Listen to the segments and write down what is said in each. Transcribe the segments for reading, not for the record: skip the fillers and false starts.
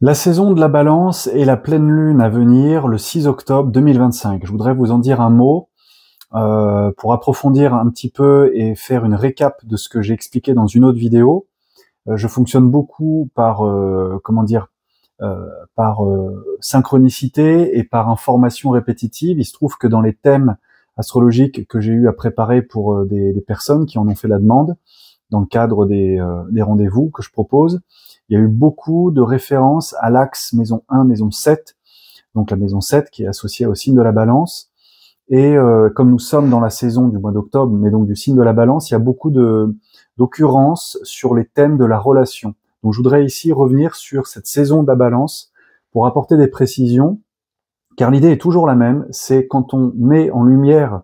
La saison de la Balance et la pleine lune à venir le 6 octobre 2025. Je voudrais vous en dire un mot pour approfondir un petit peu et faire une récap de ce que j'ai expliqué dans une autre vidéo. Je fonctionne beaucoup par synchronicité et par information répétitive. Il se trouve que dans les thèmes astrologiques que j'ai eu à préparer pour des personnes qui en ont fait la demande, dans le cadre des rendez-vous que je propose, il y a eu beaucoup de références à l'axe maison 1, maison 7, donc la maison 7 qui est associée au signe de la Balance. Et comme nous sommes dans la saison du mois d'octobre, mais donc du signe de la Balance, il y a beaucoup d'occurrences sur les thèmes de la relation. Donc je voudrais ici revenir sur cette saison de la Balance pour apporter des précisions, car l'idée est toujours la même, c'est quand on met en lumière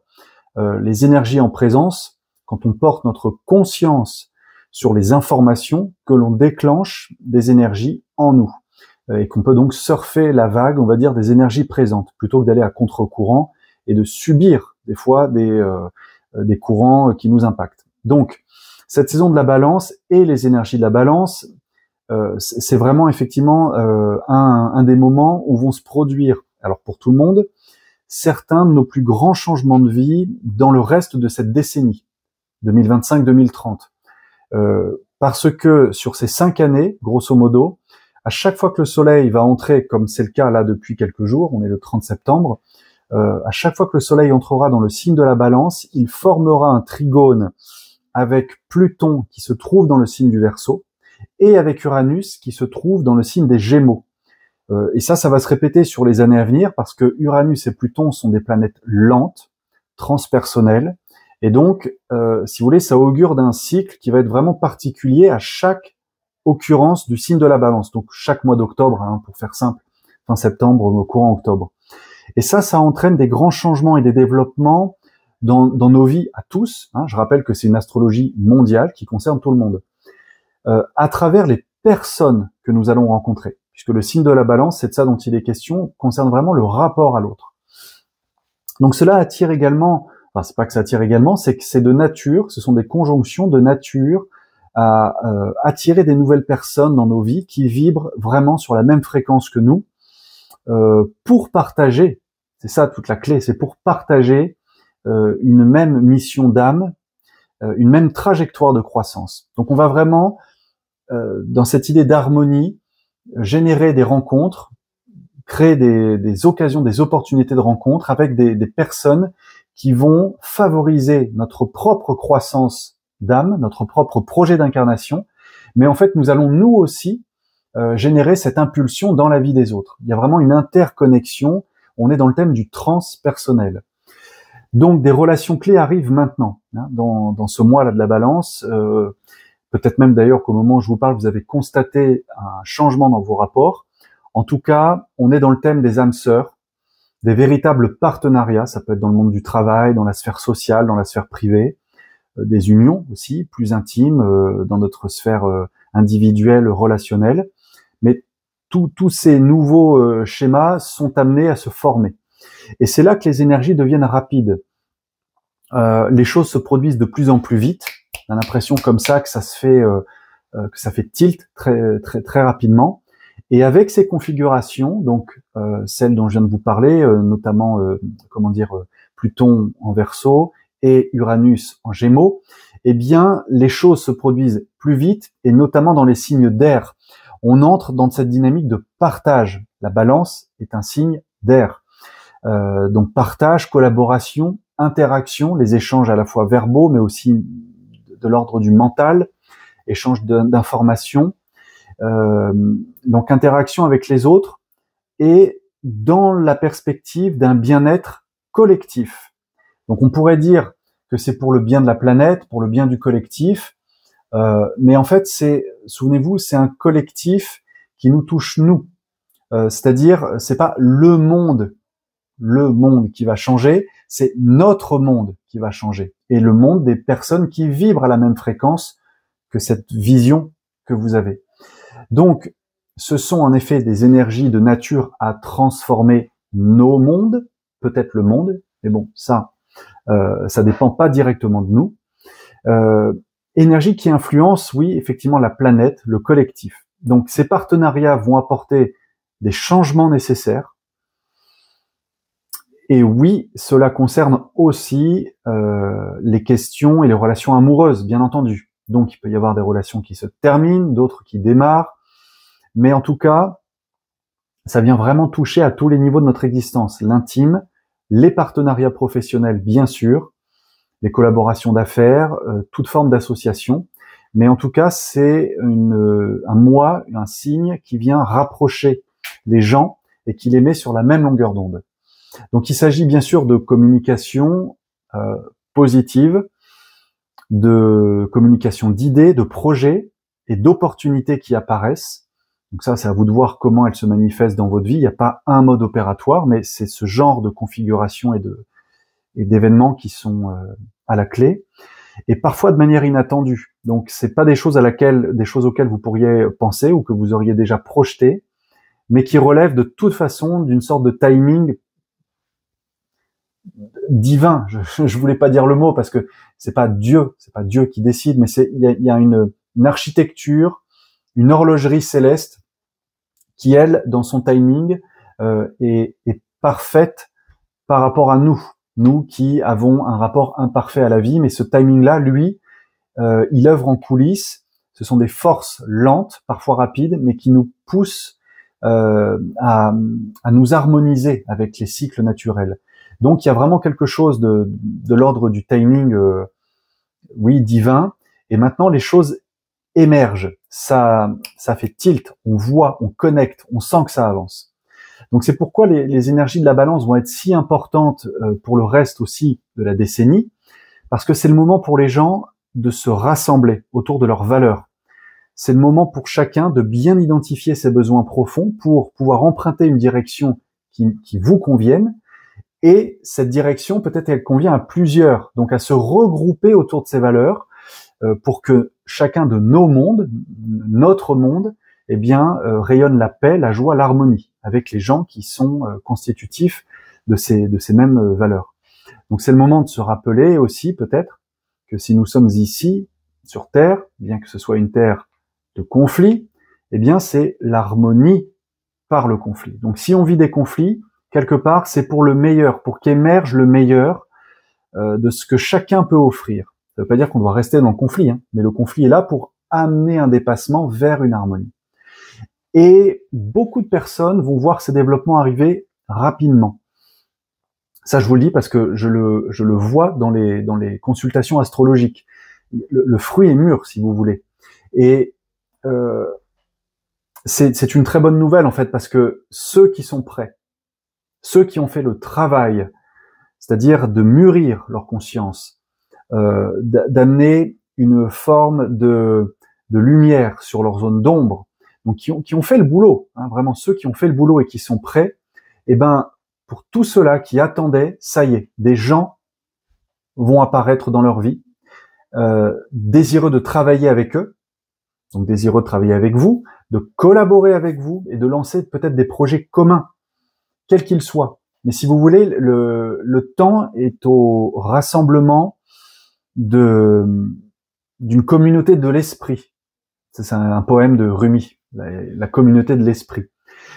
les énergies en présence, quand on porte notre conscience sur les informations, que l'on déclenche des énergies en nous et qu'on peut donc surfer la vague, on va dire, des énergies présentes, plutôt que d'aller à contre-courant et de subir des fois des courants qui nous impactent. Donc, cette saison de la Balance et les énergies de la Balance, c'est vraiment effectivement un des moments où vont se produire, alors pour tout le monde, certains de nos plus grands changements de vie dans le reste de cette décennie, 2025-2030. Parce que sur ces 5 années, grosso modo, à chaque fois que le soleil va entrer, comme c'est le cas là depuis quelques jours, on est le 30 septembre, à chaque fois que le soleil entrera dans le signe de la Balance, il formera un trigone avec Pluton qui se trouve dans le signe du Verseau et avec Uranus qui se trouve dans le signe des Gémeaux. Et ça va se répéter sur les années à venir parce que Uranus et Pluton sont des planètes lentes, transpersonnelles, et donc, si vous voulez, ça augure d'un cycle qui va être vraiment particulier à chaque occurrence du signe de la Balance. Donc, chaque mois d'octobre, hein, pour faire simple, fin septembre, courant octobre. Et ça entraîne des grands changements et des développements dans nos vies à tous. Hein. Je rappelle que c'est une astrologie mondiale qui concerne tout le monde. À travers les personnes que nous allons rencontrer, puisque le signe de la Balance, c'est de ça dont il est question, concerne vraiment le rapport à l'autre. Donc, cela attire également... Enfin, c'est pas que ça attire également, c'est que c'est de nature, ce sont des conjonctions de nature à attirer des nouvelles personnes dans nos vies qui vibrent vraiment sur la même fréquence que nous pour partager, c'est ça toute la clé, c'est pour partager une même mission d'âme, une même trajectoire de croissance. Donc on va vraiment, dans cette idée d'harmonie, générer des rencontres, créer des occasions, des opportunités de rencontres avec des personnes qui vont favoriser notre propre croissance d'âme, notre propre projet d'incarnation, mais en fait, nous allons nous aussi générer cette impulsion dans la vie des autres. Il y a vraiment une interconnexion, on est dans le thème du transpersonnel. Donc, des relations clés arrivent maintenant, hein, dans ce mois-là de la Balance, peut-être même d'ailleurs qu'au moment où je vous parle, vous avez constaté un changement dans vos rapports. En tout cas, on est dans le thème des âmes sœurs, des véritables partenariats, ça peut être dans le monde du travail, dans la sphère sociale, dans la sphère privée, des unions aussi, plus intimes, dans notre sphère individuelle, relationnelle. Mais tous ces nouveaux schémas sont amenés à se former. Et c'est là que les énergies deviennent rapides. Les choses se produisent de plus en plus vite. On a l'impression comme ça que ça fait tilt très rapidement. Et avec ces configurations, donc celles dont je viens de vous parler, notamment Pluton en Verseau et Uranus en Gémeaux, eh bien les choses se produisent plus vite et notamment dans les signes d'air. On entre dans cette dynamique de partage. La Balance est un signe d'air. Donc partage, collaboration, interaction, les échanges à la fois verbaux mais aussi de l'ordre du mental, échange d'informations. Donc interaction avec les autres et dans la perspective d'un bien-être collectif. Donc on pourrait dire que c'est pour le bien de la planète, pour le bien du collectif, mais en fait souvenez-vous, c'est un collectif qui nous touche nous. C'est-à-dire, c'est pas le monde qui va changer, c'est notre monde qui va changer et le monde des personnes qui vibrent à la même fréquence que cette vision que vous avez. Donc, ce sont en effet des énergies de nature à transformer nos mondes, peut-être le monde, mais bon, ça dépend pas directement de nous. Énergie qui influence, oui, effectivement, la planète, le collectif. Donc ces partenariats vont apporter des changements nécessaires. Et oui, cela concerne aussi les questions et les relations amoureuses, bien entendu. Donc il peut y avoir des relations qui se terminent, d'autres qui démarrent. Mais en tout cas, ça vient vraiment toucher à tous les niveaux de notre existence. L'intime, les partenariats professionnels, bien sûr, les collaborations d'affaires, toute forme d'association. Mais en tout cas, c'est un mois, un signe qui vient rapprocher les gens et qui les met sur la même longueur d'onde. Donc il s'agit bien sûr de communication positive, de communication d'idées, de projets et d'opportunités qui apparaissent. Donc ça, c'est à vous de voir comment elles se manifestent dans votre vie. Il n'y a pas un mode opératoire, mais c'est ce genre de configuration et d'événements qui sont à la clé, et parfois de manière inattendue. Donc c'est pas des choses auxquelles vous pourriez penser ou que vous auriez déjà projeté, mais qui relèvent de toute façon d'une sorte de timing divin. Je voulais pas dire le mot parce que c'est pas Dieu qui décide, mais il y a une architecture, une horlogerie céleste qui, elle, dans son timing, est parfaite par rapport à nous qui avons un rapport imparfait à la vie. Mais ce timing-là, lui, il œuvre en coulisses. Ce sont des forces lentes, parfois rapides, mais qui nous poussent à nous harmoniser avec les cycles naturels. Donc, il y a vraiment quelque chose de l'ordre du timing, oui, divin. Et maintenant, les choses émergent. Ça fait tilt. On voit, on connecte, on sent que ça avance. Donc, c'est pourquoi les énergies de la balance vont être si importantes pour le reste aussi de la décennie, parce que c'est le moment pour les gens de se rassembler autour de leurs valeurs. C'est le moment pour chacun de bien identifier ses besoins profonds pour pouvoir emprunter une direction qui vous convienne. Et cette direction, peut-être elle convient à plusieurs, donc à se regrouper autour de ces valeurs pour que chacun de nos mondes, notre monde, eh bien, rayonne la paix, la joie, l'harmonie avec les gens qui sont constitutifs de ces mêmes valeurs. Donc c'est le moment de se rappeler aussi peut-être que si nous sommes ici sur Terre, bien que ce soit une terre de conflit, eh bien c'est l'harmonie par le conflit. Donc si on vit des conflits, quelque part, c'est pour le meilleur, pour qu'émerge le meilleur de ce que chacun peut offrir. Ça ne veut pas dire qu'on doit rester dans le conflit, hein, mais le conflit est là pour amener un dépassement vers une harmonie. Et beaucoup de personnes vont voir ces développements arriver rapidement. Ça, je vous le dis parce que je le vois dans les consultations astrologiques. Le fruit est mûr, si vous voulez. Et c'est une très bonne nouvelle, en fait, parce que ceux qui sont prêts, ceux qui ont fait le travail, c'est-à-dire de mûrir leur conscience, d'amener une forme de lumière sur leur zone d'ombre, donc qui ont fait le boulot, hein, vraiment ceux qui ont fait le boulot et qui sont prêts, eh ben, pour tous ceux-là qui attendaient, ça y est, des gens vont apparaître dans leur vie, désireux de travailler avec eux, donc désireux de travailler avec vous, de collaborer avec vous et de lancer peut-être des projets communs, quels qu'ils soient. Mais si vous voulez, le temps est au rassemblement d'une communauté de l'esprit. C'est un poème de Rumi, la communauté de l'esprit.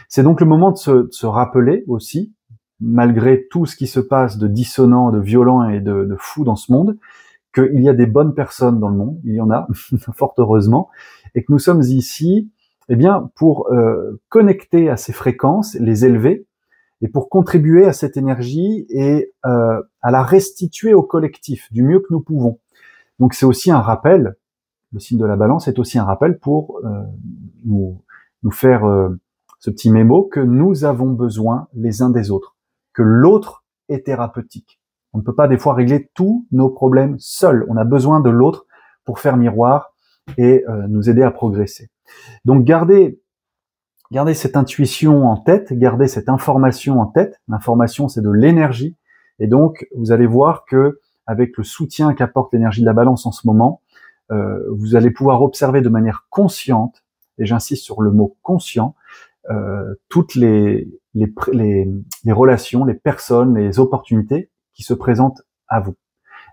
C'est donc le moment de se rappeler aussi, malgré tout ce qui se passe de dissonant, de violent et de fou dans ce monde, qu'il y a des bonnes personnes dans le monde, il y en a, fort heureusement, et que nous sommes ici, eh bien, pour connecter à ces fréquences, les élever, et pour contribuer à cette énergie et à la restituer au collectif du mieux que nous pouvons. Donc c'est aussi un rappel, le signe de la balance est aussi un rappel pour nous faire ce petit mémo que nous avons besoin les uns des autres, que l'autre est thérapeutique. On ne peut pas des fois régler tous nos problèmes seuls, on a besoin de l'autre pour faire miroir et nous aider à progresser. Donc gardez cette intuition en tête, gardez cette information en tête. L'information, c'est de l'énergie. Et donc, vous allez voir que avec le soutien qu'apporte l'énergie de la balance en ce moment, vous allez pouvoir observer de manière consciente, et j'insiste sur le mot conscient, toutes les relations, les personnes, les opportunités qui se présentent à vous.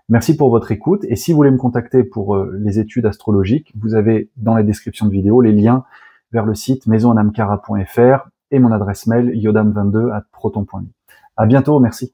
Merci pour votre écoute. Et si vous voulez me contacter pour les études astrologiques, vous avez dans la description de vidéo les liens vers le site maisonamkara.fr et mon adresse mail yodam22@proton.me. À bientôt, merci.